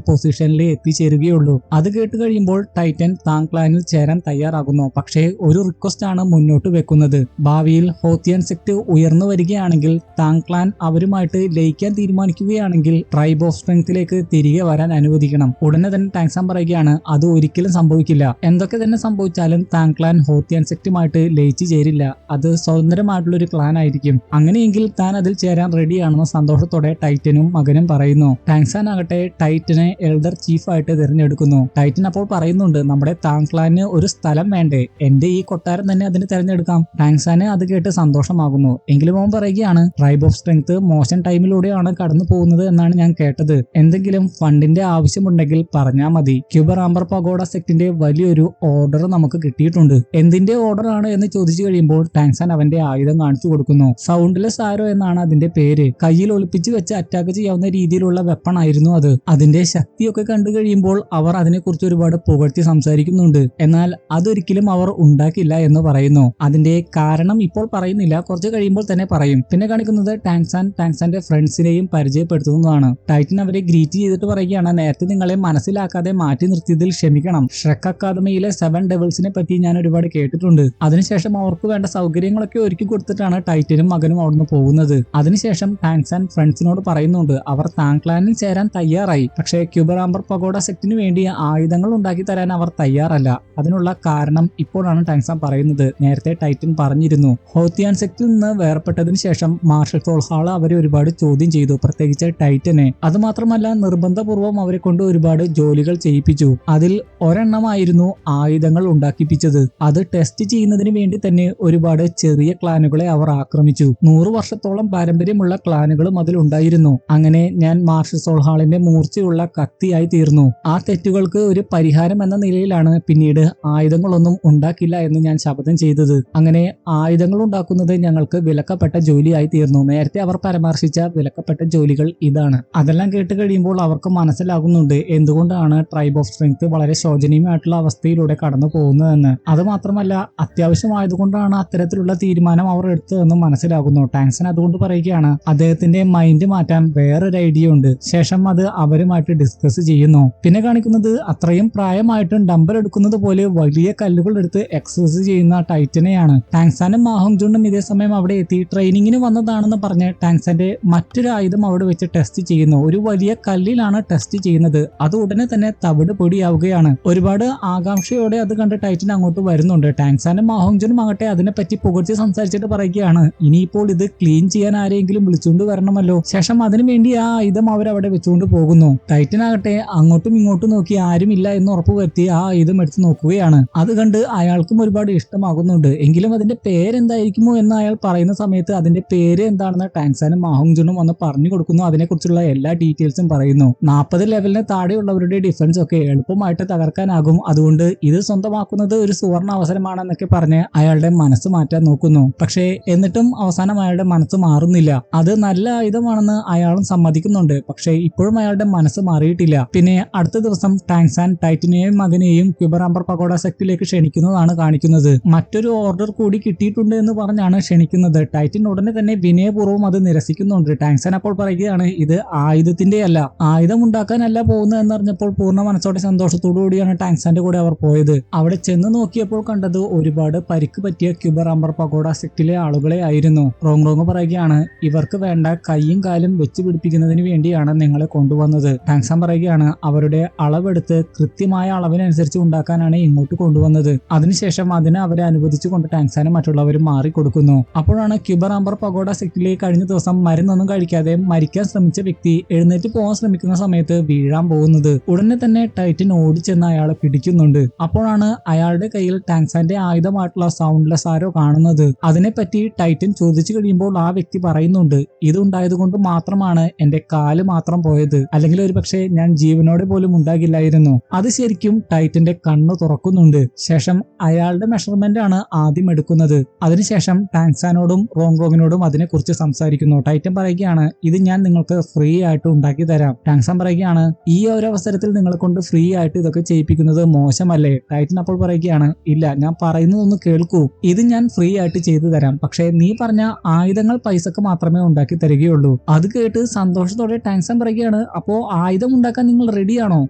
പൊസിഷനിൽ എത്തിച്ചേരുകയുള്ളൂ. അത് കേട്ട് കഴിയുമ്പോൾ ടൈറ്റൻ താങ്ക്ലാനിൽ ചേരാൻ തയ്യാറാകുന്നു. പക്ഷേ ഒരു റിക്വസ്റ്റ് ആണ് മുന്നോട്ട് വെക്കുന്നത്. ഭാവിയിൽ ഹോത്തിയാൻ സെക്റ്റ് ഉയർന്നു വരികയാണെങ്കിൽ താങ്ക്ലാൻ അവരുമായിട്ട് ലയിക്കാൻ തീരുമാനിക്കുകയാണെങ്കിൽ ട്രൈബ് ഓഫ് സ്ട്രെങ്ത്തിലേക്ക് തിരികെ വരാൻ അനുവദിക്കണം. ഉടനെ തന്നെ ടാങ്സാൻ പറയുകയാണ്, അത് ഒരിക്കലും സംഭവിക്കില്ല. എന്തൊക്കെ തന്നെ സംഭവിച്ചാലും താങ്ക്ലാൻ ഹോത്തിയാൻ സെക്റ്റുമായിട്ട് ലയിച്ചു ചേരില്ല. അത് സ്വതന്ത്രമായിട്ടുള്ള ഒരു ക്ലാൻ ആയിരിക്കും. അങ്ങനെയെങ്കിൽ താൻ അതിൽ ചേരാൻ റെഡിയാണെന്ന് സന്തോഷത്തോടെ ടൈറ്റനും മകനും പറയുന്നു. ടാങ്സാൻ ആകട്ടെ ടൈറ്റനെ എൽഡർ ചീഫായിട്ട് തിരഞ്ഞെടുക്കുന്നു. ടൈറ്റൻ അപ്പോൾ പറയുന്നുണ്ട്, നമ്മുടെ താങ്ക്ലാന് ഒരു സ്ഥലം വേണ്ടേ, എന്റെ ഈ കൊട്ടാരം തന്നെ അതിന് തിരഞ്ഞെടുക്കാം. ടാങ്സാന് അത് കേട്ട് സന്തോഷമാകുന്നു. എങ്കിലും അവൻ പറയുകയാണ്, ട്രൈബ് ഓഫ് സ്ട്രെങ്ത് മോശം ടൈമിലൂടെയാണ് കടന്നു പോകുന്നത് എന്നാണ് ഞാൻ കേട്ടത്. എന്തെങ്കിലും ഫണ്ടിന്റെ ആവശ്യമുണ്ടെങ്കിൽ പറഞ്ഞാൽ മതി. ക്യൂബർ ആംബർ പഗോഡ സെക്റ്റിന്റെ വലിയൊരു ഓർഡർ നമുക്ക് കിട്ടിയിട്ടുണ്ട്. എന്തിന്റെ ഓർഡർ ആണ് എന്ന് ചോദിച്ചു കഴിയുമ്പോൾ ടാങ്സാൻ അവന്റെ ആയുധം കാണിച്ചു കൊടുക്കുന്നു. സൗണ്ട്ലെസ് ആരോ എന്നാണ് അതിന്റെ പേര്. കയ്യിൽ ഒളിപ്പിച്ചു വെച്ച് അറ്റാക്ക് ചെയ്യാവുന്ന രീതിയിലുള്ള വെപ്പൺ ആയിരുന്നു അത്. അതിന്റെ ശക്തിയൊക്കെ കണ്ടു കഴിയുമ്പോൾ അവർ അതിനെക്കുറിച്ച് ഒരുപാട് പുകഴ്ത്തി സംസാരിക്കുന്നുണ്ട്. എന്നാൽ അതൊരിക്കലും അവർ ഉണ്ടാക്കില്ല എന്ന് പറയുന്നു. അതിന്റെ കാരണം ഇപ്പോൾ പറയുന്നില്ല, കുറച്ച് കഴിയുമ്പോൾ തന്നെ പറയും. പിന്നെ കാണിക്കുന്നത് ടാങ്സാന്റെ ഫ്രണ്ട്സിനെയും പരിചയപ്പെടുത്തുന്നതാണ്. ടൈറ്റൻ അവരെ ഗ്രീറ്റ് ചെയ്തിട്ട് പറയുകയാണ്, നേരത്തെ നിങ്ങളെ മനസ്സിലാക്കാതെ മാറ്റി നിർത്തിയതിൽ ക്ഷമിക്കണം. ഷ്രെക്ക് അക്കാദമിയിലെ 7 ഡെവിൾസിനെ പറ്റി ഞാൻ ഒരുപാട് കേട്ടിട്ടുണ്ട്. അതിനുശേഷം അവർക്ക് വേണ്ട സൗകര്യങ്ങളൊക്കെ ഒരുക്കി കൊടുത്തിട്ടാണ് ടൈറ്റനും മകനും അവിടുന്ന് പോകുന്നത്. അതിനുശേഷം ടാങ്സാൻ ഫ്രണ്ട്സിനോട് പറയുന്നുണ്ട്, അവർ താങ്ക്ലാനിൽ ചേരാൻ തയ്യാറായി, പക്ഷേ ക്യൂബർ ആംബർ പഗോഡ സെക്റ്റിന് വേണ്ടി ആയുധങ്ങൾ ഉണ്ടാക്കി തരാൻ അവർ തയ്യാറല്ല. അതിനുള്ള കാരണം ഇപ്പോഴാണ് ടാങ്സാൻ പറയുന്നത്. നേരത്തെ ടൈറ്റൻ പറഞ്ഞിരുന്നു, ഹോത്തിയാൻ സെക്റ്റിൽ നിന്ന് വേർപെട്ടതിന് ശേഷം മാർഷൽ സോൾ ഹാൾ അവരെ ഒരുപാട് ചോദ്യം ചെയ്തു, പ്രത്യേകിച്ച് ടൈറ്റനെ. അതുമാത്രമല്ല നിർബന്ധപൂർവ്വം അവരെ കൊണ്ട് ഒരുപാട് ജോലികൾ ചെയ്യിപ്പിച്ചു. അതിൽ ഒരെണ്ണമായിരുന്നു ആയുധങ്ങൾ ഉണ്ടാക്കിപ്പിച്ചത്. അത് ടെസ്റ്റ് ചെയ്യുന്നതിന് വേണ്ടി തന്നെ ഒരുപാട് ചെറിയ ക്ലാനുകളെ അവർ ആക്രമിച്ചു. 100 വർഷത്തോളം പാരമ്പര്യമുള്ള ക്ലാനുകളും അതിൽ ഉണ്ടായിരുന്നു. ചെയ്യുന്നു. അങ്ങനെ ഞാൻ മാർഷൽ സോൾഹാളിന്റെ മൂർച്ചയുള്ള കത്തിയായി തീർന്നു. ആ തെറ്റുകൾക്ക് ഒരു പരിഹാരം എന്ന നിലയിലാണ് പിന്നീട് ആയുധങ്ങളൊന്നും ഉണ്ടാക്കില്ല എന്ന് ഞാൻ ശപഥം ചെയ്തത്. അങ്ങനെ ആയുധങ്ങൾ ഉണ്ടാക്കുന്നത് ഞങ്ങൾക്ക് വിലക്കപ്പെട്ട ജോലിയായി തീർന്നു. നേരത്തെ അവർ പരാമർശിച്ച വിലക്കപ്പെട്ട ജോലികൾ ഇതാണ്. അതെല്ലാം കേട്ട് കഴിയുമ്പോൾ അവർക്ക് മനസ്സിലാകുന്നുണ്ട് എന്തുകൊണ്ടാണ് ട്രൈബ് ഓഫ് സ്ട്രെങ്ത് വളരെ ശോചനീയമായിട്ടുള്ള അവസ്ഥയിലൂടെ കടന്നു പോകുന്നതെന്ന്. അത് മാത്രമല്ല, അത്യാവശ്യമായതുകൊണ്ടാണ് അത്തരത്തിലുള്ള തീരുമാനം അവർ എടുത്തതെന്ന് മനസ്സിലാകുന്നു. ടാങ്സൺ അതുകൊണ്ട് പറയുകയാണ് അദ്ദേഹത്തിന്റെ മൈൻഡ് മാറ്റാൻ വേറൊരു ഐഡിയ ഉണ്ട്. ശേഷം അത് അവരുമായിട്ട് ഡിസ്കസ് ചെയ്യുന്നു. പിന്നെ കാണിക്കുന്നത് അത്രയും പ്രായമായിട്ടും ഡംബൽ എടുക്കുന്നത് പോലെ വലിയ കല്ലുകൾ എടുത്ത് എക്സസൈസ് ചെയ്യുന്ന ടൈറ്റനെയാണ്. ടാങ്സാനും മാഹോങ് ജുണ്ണും ഇതേ സമയം അവിടെ എത്തി ട്രെയിനിങ്ങിന് വന്നതാണെന്ന് പറഞ്ഞ് ടാങ്സന്റെ മറ്റൊരു ആയുധം അവിടെ വെച്ച് ടെസ്റ്റ് ചെയ്യുന്നു. ഒരു വലിയ കല്ലിലാണ് ടെസ്റ്റ് ചെയ്യുന്നത്. അത് ഉടനെ തന്നെ തവിട് പൊടിയാവുകയാണ്. ഒരുപാട് ആകാംക്ഷയോടെ അത് കണ്ട് ടൈറ്റൻ അങ്ങോട്ട് വരുന്നുണ്ട്. ടാങ്സാനും മാഹോങ് ജുണ്ണും ആകട്ടെ അതിനെപ്പറ്റി പുകഴ്ത്തി സംസാരിച്ചിട്ട് പറയുകയാണ് ഇനിയിപ്പോൾ ഇത് ക്ലീൻ ചെയ്യാൻ ആരെങ്കിലും വിളിച്ചുകൊണ്ട് വരണമല്ലോ. ശേഷം അതിനുവേണ്ടി ആ ആയുധം അവരവിടെ വെച്ചുകൊണ്ട് പോകുന്നു. ടൈറ്റൻ ആകട്ടെ അങ്ങോട്ടും ഇങ്ങോട്ടും നോക്കി ആരുമില്ല എന്ന് ഉറപ്പുവരുത്തി ആ ആയുധം എടുത്ത് നോക്കുകയാണ്. അത് കണ്ട് അയാൾക്കും ഒരുപാട് ഇഷ്ടമാകുന്നുണ്ട്. എങ്കിലും അതിന്റെ പേരെന്തായിരിക്കുമോ എന്ന് അയാൾ പറയുന്ന സമയത്ത് അതിന്റെ പേര് എന്താണെന്ന് ടാങ്സാനും മാഹോങ് ജുണ്ണും വന്ന് പറഞ്ഞു കൊടുക്കുന്നു. അതിനെക്കുറിച്ചുള്ള എല്ലാ ഡീറ്റെയിൽസും പറയുന്നു. 40 ലെവലിന് താഴെയുള്ളവരുടെ ഡിഫൻസ് ഒക്കെ എളുപ്പമായിട്ട് തകർക്കാനാകും. അതുകൊണ്ട് ഇത് സ്വന്തമാക്കുന്നത് ഒരു സുവർണ അവസരമാണെന്നൊക്കെ പറഞ്ഞ് അയാളുടെ മനസ്സ് മാറ്റാൻ നോക്കുന്നു. പക്ഷേ എന്നിട്ടും അവസാനം അയാളുടെ മനസ്സ് മാറുന്നില്ല. അത് നല്ല ആയുധമാണെന്ന് അയാളും സമ്മതിക്കുന്നുണ്ട്. പക്ഷേ ഇപ്പോഴും അയാളുടെ മനസ്സ് മാറിയിട്ടില്ല. പിന്നെ അടുത്ത ദിവസം ടാങ്സാൻ ടൈറ്റനെയും മകനെയും ക്യൂബർ ആംബർ പഗോഡ സെക്റ്റിലേക്ക് ക്ഷണിക്കുന്നതാണ് കാണിക്കുന്നത്. മറ്റൊരു ഓർഡർ കൂടി കിട്ടിയിട്ടുണ്ട് എന്ന് പറഞ്ഞാണ് ക്ഷണിക്കുന്നത്. ടൈറ്റൻ ഉടനെ തന്നെ വിനയപൂർവ്വം അത് നിരസിക്കുന്നുണ്ട്. ടാങ്സാൻ അപ്പോൾ പറയുകയാണ് ഇത് ആയുധത്തിന്റെ അല്ല, ആയുധം ഉണ്ടാക്കാനല്ല പോകുന്നത് എന്നറിഞ്ഞപ്പോൾ പൂർണ്ണ മനസ്സോടെ സന്തോഷത്തോടു കൂടിയാണ് ടാങ്സാന്റെ കൂടെ അവർ പോയത്. അവിടെ ചെന്ന് നോക്കിയപ്പോൾ കണ്ടത് ഒരുപാട് പരിക്ക് പറ്റിയ ക്യൂബർ ആംബർ പഗോഡ സെക്റ്റിലെ ആളുകളെ ആയിരുന്നു. റോങ് പറയുകയാണ് ഇവർക്ക് വേണ്ട കൈയും കാലും വെച്ച് പിടിപ്പിക്കുന്നതിന് വേണ്ടിയാണ് നിങ്ങളെ കൊണ്ടുവന്നത്. ടാങ്സാൻ പറയുകയാണ് അവരുടെ അളവെടുത്ത് കൃത്യമായ അളവിനനുസരിച്ച് ഉണ്ടാക്കാനാണ് ഇങ്ങോട്ട് കൊണ്ടുവന്നത്. അതിനുശേഷം അതിനെ അവരെ അനുവദിച്ചുകൊണ്ട് ടാങ്സാനും മറ്റുള്ളവരും മാറിക്കൊടുക്കുന്നു. അപ്പോഴാണ് ക്യൂബർ ആംബർ പഗോഡ സെക്റ്റിലെ കഴിഞ്ഞ ദിവസം മരുന്നൊന്നും കഴിക്കാതെ മരിക്കാൻ ശ്രമിച്ച വ്യക്തി എഴുന്നേറ്റ് പോകാൻ ശ്രമിക്കുന്ന സമയത്ത് വീഴാൻ പോകുന്നത്. ഉടനെ തന്നെ ടൈറ്റൻ ഓടിച്ചെന്ന് അയാളെ പിടിക്കുന്നുണ്ട്. അപ്പോഴാണ് അയാളുടെ കയ്യിൽ ടാങ്സാന്റെ ആയുധമായിട്ടുള്ള സൗണ്ട്ലെസ് ആരോ കാണുന്നത്. അതിനെപ്പറ്റി ടൈറ്റൻ ചോദിച്ചു കഴിയുമ്പോൾ ആ വ്യക്തി പറയുന്നുണ്ട് ഇതുണ്ടായത് കൊണ്ട് മാത്രമാണ് എന്റെ കാല് മാത്രം പോയത്, അല്ലെങ്കിൽ ഒരു പക്ഷേ ഞാൻ ജീവനോടെ പോലും ഉണ്ടാകില്ലായിരുന്നു. അത് ശരിക്കും ടൈറ്റന്റെ കണ്ണ് തുറക്കുന്നുണ്ട്. ശേഷം അയാളുടെ മെഷർമെന്റ് ആണ് ആദ്യം എടുക്കുന്നത്. അതിനുശേഷം ടാങ്സാനോടും റോങ്ങിനോടും അതിനെക്കുറിച്ച് സംസാരിക്കുന്നു. ടൈറ്റൻ പറയുകയാണ് ഇത് ഞാൻ നിങ്ങൾക്ക് ഫ്രീ ആയിട്ട് ഉണ്ടാക്കി തരാം. ടാങ്സാൻ പറയുകയാണ് ഈ ഒരു അവസരത്തിൽ നിങ്ങളെ കൊണ്ട് ഫ്രീ ആയിട്ട് ഇതൊക്കെ ചെയ്യിപ്പിക്കുന്നത് മോശമല്ലേ? ടൈറ്റൻ അപ്പോൾ പറയുകയാണ് ഇല്ല, ഞാൻ പറയുന്നതൊന്ന് കേൾക്കൂ, ഇത് ഞാൻ ഫ്രീ ആയിട്ട് ചെയ്തു തരാം. പക്ഷേ നീ പറഞ്ഞ ആയുധങ്ങൾ പൈസക്ക് മാത്രമേ ഉണ്ടാക്കി തരികയുള്ളൂ. അത് കേട്ട് സന്തോഷത്തോടെ ടാങ്സാൻ പറയുകയാണ് അപ്പോ ആയുധം ഉണ്ടാക്കാൻ നിങ്ങൾ റെഡിയാണോ?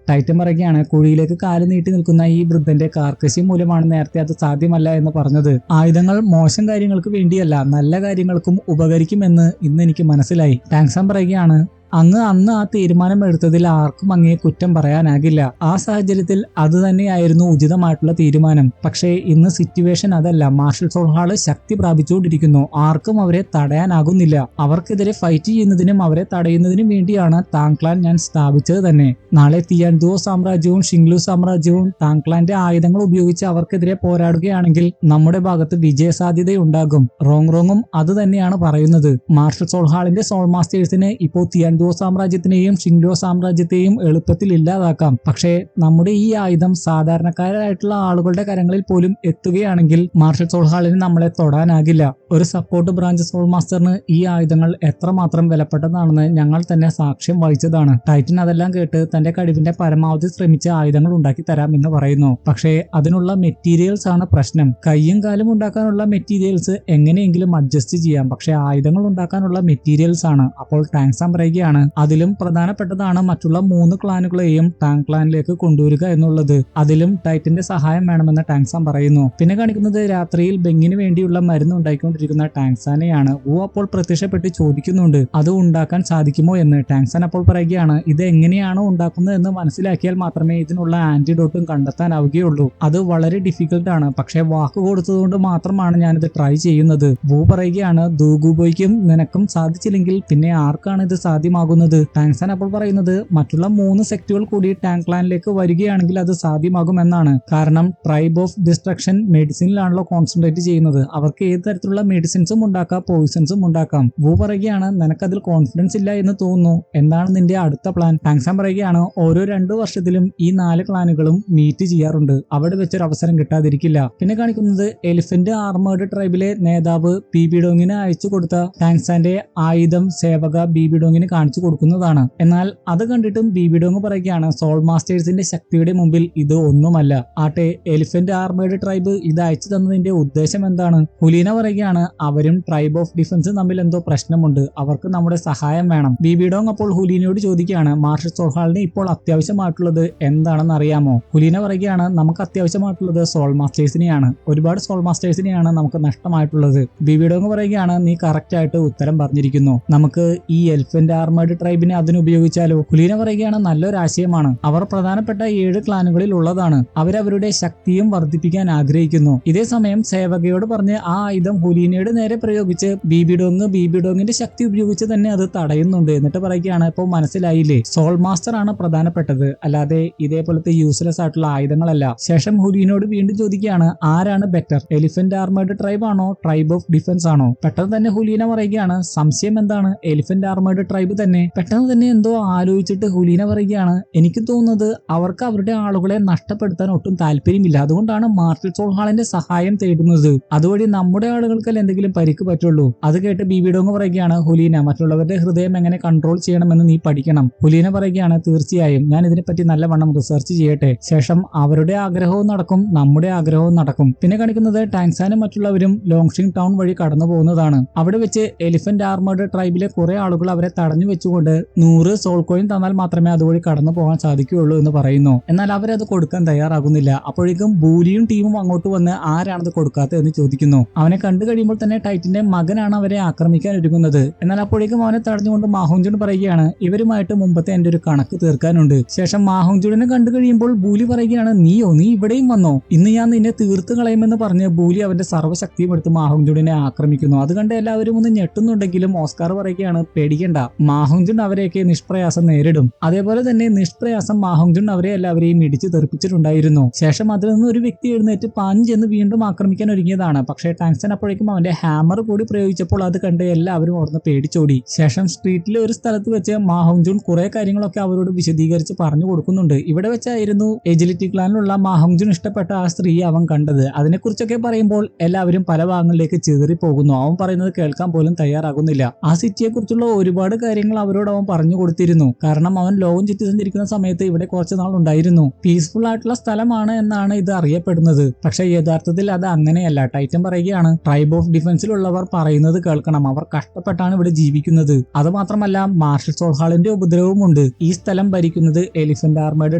ടൈറ്റൻ പറയുകയാണ് കുഴിയിലേക്ക് കാല് നീട്ടി നിൽക്കുന്ന ഈ വൃദ്ധന്റെ കാർക്കശ്യം മൂലമാണ് നേരത്തെ അത് സാധ്യമല്ല എന്ന് പറഞ്ഞത്. ആയുധങ്ങൾ മോശം കാര്യങ്ങൾക്ക് വേണ്ടിയല്ല, നല്ല കാര്യങ്ങൾക്കും ഉപകരിക്കുമെന്ന് ഇന്ന് എനിക്ക് മനസ്സിലായി. ടാങ്സാൻ പറയുകയാണ് അന്ന് ആ തീരുമാനം എടുത്തതിൽ ആർക്കും അങ്ങയെ കുറ്റം പറയാനാകില്ല. ആ സാഹചര്യത്തിൽ അത് തന്നെയായിരുന്നു ഉചിതമായിട്ടുള്ള തീരുമാനം. പക്ഷേ ഇന്ന് സിറ്റുവേഷൻ അതല്ല. മാർഷൽ സോൾഹാള് ശക്തി പ്രാപിച്ചുകൊണ്ടിരിക്കുന്നു. ആർക്കും അവരെ തടയാനാകുന്നില്ല. അവർക്കെതിരെ ഫൈറ്റ് ചെയ്യുന്നതിനും അവരെ തടയുന്നതിനും വേണ്ടിയാണ് താങ്ക്ലാൻ ഞാൻ സ്ഥാപിച്ചത് തന്നെ. നാളെ തിയാൻഡുവോ സാമ്രാജ്യവും ഷിംഗ്ലു സാമ്രാജ്യവും താങ്ക്ലാന്റെ ആയുധങ്ങൾ ഉപയോഗിച്ച് അവർക്കെതിരെ പോരാടുകയാണെങ്കിൽ നമ്മുടെ ഭാഗത്ത് വിജയസാധ്യതയുണ്ടാകും. റോങ്ങും അത് തന്നെയാണ് പറയുന്നത്. മാർഷൽ സോൾഹാളിന്റെ സോൾ മാസ്റ്റേഴ്സിന് ഇപ്പോൾ തിയാൻഡുവോ സാമ്രാജ്യത്തിനെയും ഷിംഗ്ലോ സാമ്രാജ്യത്തെയും എളുപ്പത്തിൽ ഇല്ലാതാക്കാം. പക്ഷേ നമ്മുടെ ഈ ആയുധം സാധാരണക്കാരായിട്ടുള്ള ആളുകളുടെ കരങ്ങളിൽ പോലും എത്തുകയാണെങ്കിൽ മാർഷൽ സോൾഹാളിന് നമ്മളെ തൊടാനാകില്ല. ഒരു സപ്പോർട്ട് ബ്രാഞ്ച് സോൾ മാസ്റ്ററിന് ഈ ആയുധങ്ങൾ എത്രമാത്രം വിലപ്പെട്ടതാണെന്ന് ഞങ്ങൾ തന്നെ സാക്ഷ്യം വഹിച്ചതാണ്. ടൈറ്റൻ അതെല്ലാം കേട്ട് തന്റെ കഴിവിന്റെ പരമാവധി ശ്രമിച്ച് ആയുധങ്ങൾ ഉണ്ടാക്കി തരാം എന്ന് പറയുന്നു. പക്ഷേ അതിനുള്ള മെറ്റീരിയൽസ് ആണ് പ്രശ്നം. കയ്യും കാലും ഉണ്ടാക്കാനുള്ള മെറ്റീരിയൽസ് എങ്ങനെയെങ്കിലും അഡ്ജസ്റ്റ് ചെയ്യാം. പക്ഷേ ആയുധങ്ങൾ ഉണ്ടാക്കാനുള്ള മെറ്റീരിയൽസ് ആണ്. അപ്പോൾ ടാങ്സാൻ പറയുകയാണ് അതിലും പ്രധാനപ്പെട്ടതാണ് മറ്റുള്ള 3 ക്ലാനുകളെയും ടാങ് ക്ലാനിലേക്ക് കൊണ്ടുവരിക എന്നുള്ളത്. അതിലും ടൈറ്റന്റെ സഹായം വേണമെന്ന് ടാങ്സാൻ പറയുന്നു. പിന്നെ കാണിക്കുന്നത് രാത്രിയിൽ ബെങ്ങിന് വേണ്ടിയുള്ള മരുന്ന് ഉണ്ടാക്കിക്കൊണ്ടിരിക്കുന്ന ടാങ്സാനെയാണ്. അപ്പോൾ പ്രത്യക്ഷപ്പെട്ട് ചോദിക്കുന്നുണ്ട് അത് ഉണ്ടാക്കാൻ സാധിക്കുമോ എന്ന്. ടാങ്സാൻ അപ്പോൾ പറയുകയാണ് ഇത് എങ്ങനെയാണോ ഉണ്ടാക്കുന്നത് എന്ന് മനസ്സിലാക്കിയാൽ മാത്രമേ ഇതിനുള്ള ആന്റിഡോട്ടും കണ്ടെത്താനാവുകയുള്ളൂ. അത് വളരെ ഡിഫിക്കൽട്ട് ആണ്. പക്ഷേ വാക്ക് കൊടുത്തതുകൊണ്ട് മാത്രമാണ് ഞാനിത് ട്രൈ ചെയ്യുന്നത്. പറയുകയാണ് ദൂഗുബോയ്ക്കും നിനക്കും സാധിച്ചില്ലെങ്കിൽ പിന്നെ ആർക്കാണ് ഇത് സാധ്യമാകുക? സാധ്യമാകുന്നത്. ടാങ്സാൻ അപ്പോൾ പറയുന്നത് മറ്റുള്ള 3 സെക്ടുകൾ കൂടി ടാങ്ക് ലാൻഡിലേക്ക് വരികയാണെങ്കിൽ അത് സാധ്യമാകുമെന്നാണ്. കാരണം ട്രൈബ് ഓഫ് ഡിസ്ട്രക്ഷൻ മെഡിസിനിലാണല്ലോ കോൺസെൻട്രേറ്റ് ചെയ്യുന്നത്. അവർക്ക് ഏത് തരത്തിലുള്ള മെഡിസിൻസും ഉണ്ടാക്കാം, പോയിസൺസും ഉണ്ടാക്കാം. വു പറയുകയാണ് നിനക്കതിൽ കോൺഫിഡൻസ് ഇല്ല എന്ന് തോന്നുന്നു, എന്താണ് നിന്റെ അടുത്ത പ്ലാൻ? ടാങ്സാൻ പറയുകയാണ് ഓരോ 2 വർഷത്തിലും ഈ 4 ക്ലാനുകളും മീറ്റ് ചെയ്യാറുണ്ട്, അവിടെ വെച്ചൊരു അവസരം കിട്ടാതിരിക്കില്ല. പിന്നെ കാണിക്കുന്നത് എലിഫന്റ് ആർമേർഡ് ട്രൈബിലെ നേതാവ് ബിബിഡോങ്ങിന് അയച്ചു കൊടുത്ത ടാങ്സാന്റെ ആയുധം സേവക ബിബിഡോങ്ങിന് കാണിച്ചു കൊടുക്കുന്നതാണ്. എന്നാൽ അത് കണ്ടിട്ടും ബിബിഡോങ് പറയുകയാണ് സോൾ മാസ്റ്റേഴ്സിന്റെ ശക്തിയുടെ മുമ്പിൽ ഇത് ഒന്നുമല്ല. ആട്ടെ, എലിഫന്റ് ആർമേർഡ് ട്രൈബ് ഇത് അയച്ചു തന്നതിന്റെ ഉദ്ദേശം എന്താണ്? ഹുലീന പറയുകയാണ് അവരും ട്രൈബ് ഓഫ് ഡിഫൻസ് തമ്മിൽ എന്തോ പ്രശ്നമുണ്ട്, അവർക്ക് നമ്മുടെ സഹായം വേണം. ബിബിഡോങ് അപ്പോൾ ഹുലീനയോട് ചോദിക്കുകയാണ് മാർഷൽ സോൾഹാളിന് ഇപ്പോൾ അത്യാവശ്യമായിട്ടുള്ളത് എന്താണെന്ന് അറിയാമോ? ഹുലീന പറയുകയാണ് നമുക്ക് അത്യാവശ്യമായിട്ടുള്ളത് സോൾ മാസ്റ്റേഴ്സിനെയാണ്, ഒരുപാട് സോൾ മാസ്റ്റേഴ്സിനെയാണ് നമുക്ക് നഷ്ടമായിട്ടുള്ളത്. ബിബിഡോങ് പറയുകയാണ് നീ കറക്റ്റ് ആയിട്ട് ഉത്തരം പറഞ്ഞിരിക്കുന്നു, നമുക്ക് ഈ എലിഫന്റ് ആർമേർഡ് ട്രൈബിനെ അതിനുപയോഗിച്ചാലോ? ഹുലീന പറയുകയാണ് നല്ലൊരു ആശയമാണ്, അവർ പ്രധാനപ്പെട്ട 7 ക്ലാനുകളിൽ ഉള്ളതാണ്, അവരവരുടെ ശക്തിയും വർദ്ധിപ്പിക്കാൻ ആഗ്രഹിക്കുന്നു. ഇതേ സമയം സേവകയോട് പറഞ്ഞ് ആ ആയുധം ഹുലീനയുടെ നേരെ പ്രയോഗിച്ച് ബിബിഡോങ്ങിന്റെ ശക്തി ഉപയോഗിച്ച് തന്നെ അത് തടയുന്നുണ്ട്. എന്നിട്ട് പറയുകയാണ് ഇപ്പോൾ മനസ്സിലായില്ലേ, സോൾ മാസ്റ്റർ ആണ് പ്രധാനപ്പെട്ടത്, അല്ലാതെ ഇതേപോലത്തെ യൂസ്ലെസ് ആയിട്ടുള്ള ആയുധങ്ങളല്ല. ശേഷം ഹുലീനോട് വീണ്ടും ചോദിക്കുകയാണ് ആരാണ് ബെറ്റർ, എലിഫന്റ് ആർമേർഡ് ട്രൈബ് ആണോ ട്രൈബ് ഓഫ് ഡിഫൻസ് ആണോ? പെട്ടെന്ന് തന്നെ ഹുലീന പറയുകയാണ് സംശയം എന്താണ്, എലിഫന്റ് ആർമേർഡ് ട്രൈബ് തന്നെ. പെട്ടെന്ന് തന്നെ എന്തോ ആലോചിച്ചിട്ട് ഹുലീന പറയുകയാണ് എനിക്ക് തോന്നുന്നത് അവർക്ക് അവരുടെ ആളുകളെ നഷ്ടപ്പെടുത്താൻ ഒട്ടും താല്പര്യമില്ല, അതുകൊണ്ടാണ് മാർഷൽ സോൾഹാളിന്റെ സഹായം തേടുന്നത്, അതുവഴി നമ്മുടെ ആളുകൾക്ക് എന്തെങ്കിലും പരിക്ക് പറ്റുള്ളൂ. അത് കേട്ട് ബിബിഡോങ് പറയുകയാണ് ഹുലീന മറ്റുള്ളവരുടെ ഹൃദയം എങ്ങനെ കൺട്രോൾ ചെയ്യണമെന്ന് നീ പഠിക്കണം. ഹുലീന പറയുകയാണ് തീർച്ചയായും ഞാൻ ഇതിനെപ്പറ്റി നല്ലവണ്ണം റിസർച്ച് ചെയ്യട്ടെ, ശേഷം അവരുടെ ആഗ്രഹവും നടക്കും നമ്മുടെ ആഗ്രഹവും നടക്കും. പിന്നെ കാണിക്കുന്നത് ടാങ്സാനും മറ്റുള്ളവരും ലോങ്ഷിങ് ടൗൺ വഴി കടന്നു പോകുന്നതാണ്. അവിടെ വെച്ച് എലിഫന്റ് ആർമേർഡ് ട്രൈബിലെ കുറെ ആളുകൾ അവരെ തടഞ്ഞു വെച്ചുകൊണ്ട് 100 സോൾ കോയിൻ തന്നാൽ മാത്രമേ അതുവഴി കടന്നു പോകാൻ സാധിക്കുകയുള്ളൂ എന്ന് പറയുന്നു. എന്നാൽ അവരത് കൊടുക്കാൻ തയ്യാറാകുന്നില്ല. അപ്പോഴേക്കും ബൂലിയും ടീമും അങ്ങോട്ട് വന്ന് ആരാണത് കൊടുക്കാത്തത് എന്ന് ചോദിക്കുന്നു. അവനെ കണ്ടു കഴിയുമ്പോൾ തന്നെ ടൈറ്റിന്റെ മകനാണ് അവരെ ആക്രമിക്കാൻ ഒരുങ്ങുന്നത്. എന്നാൽ അപ്പോഴേക്കും അവനെ തടഞ്ഞുകൊണ്ട് മാഹോങ്ജുൻ പറയുകയാണ് ഇവരുമായിട്ട് മുമ്പത്തെ എന്റെ ഒരു കണക്ക് തീർക്കാനുണ്ട്. ശേഷം മാഹോങ്ജുനെ കണ്ടു കഴിയുമ്പോൾ ബൂലി പറയുകയാണ് നീ ഇവിടെയും വന്നോ, ഇന്ന് ഞാൻ നിന്നെ തീർത്ത് കളയുമെന്ന് പറഞ്ഞ് ബൂലി അവന്റെ സർവ്വശക്തിയും എടുത്ത് മാഹോങ്ജുനെ ആക്രമിക്കുന്നു. അത് കണ്ട് എല്ലാവരും ഒന്ന് ഞെട്ടുന്നുണ്ടെങ്കിലും ഓസ്കാർ പറയുകയാണ് പേടിക്കണ്ട, മാഹോങ്ജുൻ അവരെയൊക്കെ നിഷ്പ്രയാസം നേരിടും. അതേപോലെ തന്നെ നിഷ്പ്രയാസം മാഹോങ്ജുൻ അവരെ എല്ലാവരെയും ഇടിച്ചു തെറിപ്പിച്ചിട്ടുണ്ടായിരുന്നു. ശേഷം അതിൽ നിന്ന് ഒരു വ്യക്തി എഴുന്നേറ്റ് പാഞ്ഞ് ചെന്ന് വീണ്ടും ആക്രമിക്കാൻ ഒരുങ്ങിയതാണ്. പക്ഷേ ടാങ്സൻ അപ്പോഴേക്കും അവന്റെ ഹാമർ കൂടി പ്രയോഗിച്ചപ്പോൾ അത് കണ്ട് എല്ലാവരും അവിടുന്ന് പേടിച്ചോടി. ശേഷം സ്ട്രീറ്റിലെ ഒരു സ്ഥലത്ത് വെച്ച് മാഹോങ്ജുൻ കുറെ കാര്യങ്ങളൊക്കെ അവരോട് വിശദീകരിച്ച് പറഞ്ഞു കൊടുക്കുന്നുണ്ട്. ഇവിടെ വെച്ചായിരുന്നു എജിലിറ്റി ക്ലാനിലുള്ള മാഹോങ്ജുൻ ഇഷ്ടപ്പെട്ട ആ സ്ത്രീ അവൻ കണ്ടത്. അതിനെക്കുറിച്ചൊക്കെ പറയുമ്പോൾ എല്ലാവരും പല ഭാഗങ്ങളിലേക്ക് ചിതറി പോകുന്നു. അവൻ പറയുന്നത് കേൾക്കാൻ പോലും തയ്യാറാകുന്നില്ല. ആ സിറ്റിയെ കുറിച്ചുള്ള ഒരുപാട് കാര്യങ്ങൾ അവരോട് അവൻ പറഞ്ഞു കൊടുത്തിരുന്നു. കാരണം അവൻ ലോകം ചുറ്റി സഞ്ചരിക്കുന്ന സമയത്ത് ഇവിടെ കുറച്ച് നാൾ ഉണ്ടായിരുന്നു. പീസ്ഫുൾ ആയിട്ടുള്ള സ്ഥലമാണ് എന്നാണ് ഇത് അറിയപ്പെടുന്നത്. പക്ഷെ യഥാർത്ഥത്തിൽ അത് അങ്ങനെയല്ല. ടൈറ്റൻ പറയുകയാണ് ട്രൈബ് ഓഫ് ഡിഫൻസിലുള്ളവർ പറയുന്നത് കേൾക്കണം, അവർ കഷ്ടപ്പെട്ടാണ് ഇവിടെ ജീവിക്കുന്നത്. അത് മാത്രമല്ല മാർഷൽ സോൾഹാളിന്റെ ഉപദ്രവമുണ്ട്. ഈ സ്ഥലം ഭരിക്കുന്നത് എലിഫന്റ് ആർമേർഡ്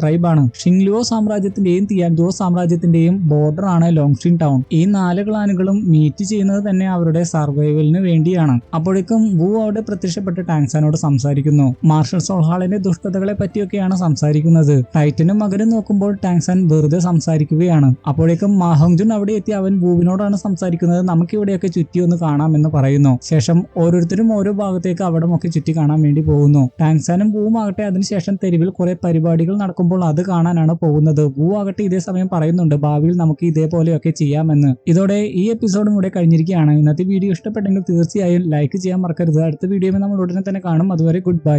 ട്രൈബ് ആണ്. ഷിങ്ലുവോ സാമ്രാജ്യത്തിന്റെയും തിയാൻഡുവോ സാമ്രാജ്യത്തിന്റെയും ബോർഡർ ആണ് ലോങ്ഷിങ് ടൗൺ. ഈ 4 ക്ലാനുകളും മീറ്റ് ചെയ്യുന്നത് തന്നെ അവരുടെ സർവൈവലിന് വേണ്ടിയാണ്. അപ്പോഴേക്കും വു അവിടെ പ്രത്യക്ഷപ്പെട്ട് ടാങ്സാനോട് സംസാരിക്കുന്നു. മാർഷൽ സോൾഹാളിന്റെ ദുഷ്ടതകളെ പറ്റിയൊക്കെയാണ് സംസാരിക്കുന്നത്. ടൈറ്റനും മകനും നോക്കുമ്പോൾ ടാങ്സാൻ വെറുതെ സംസാരിക്കുകയാണ്. അപ്പോഴേക്കും മാഹോങ്ജുൻ അവിടെ എത്തി അവൻ വുവിനോടാണ് സംസാരിക്കുന്നത്. നമുക്ക് ഇവിടെയൊക്കെ ചുറ്റി ഒന്ന് കാണാമെന്ന് പറയുന്നു. ശേഷം ഓരോരുത്തരും ഓരോ ഭാഗത്തേക്ക് അവിടമൊക്കെ ചുറ്റി കാണാൻ വേണ്ടി പോകുന്നു. ടാങ്സാനും വുവും ആകട്ടെ അതിനുശേഷം തെരുവിൽ കുറെ പരിപാടികൾ നടക്കുമ്പോൾ അത് കാണാനാണ് പോകുന്നത്. വു ആകട്ടെ ഇതേ സമയം പറയുന്നുണ്ട് ഭാവിയിൽ നമുക്ക് ഇതേപോലെയൊക്കെ ചെയ്യാമെന്ന്. ഇതോടെ ഈ എപ്പിസോഡും കൂടെ കഴിഞ്ഞിരിക്കുകയാണ്. ഇന്നത്തെ വീഡിയോ ഇഷ്ടപ്പെട്ടെങ്കിൽ തീർച്ചയായും ലൈക്ക് ചെയ്യാൻ മറക്കരുത്. അടുത്ത വീഡിയോയിൽ നമ്മൾ ഉടനെ തന്നെ കാണും. അതുവരെ ഗുഡ് ബൈ.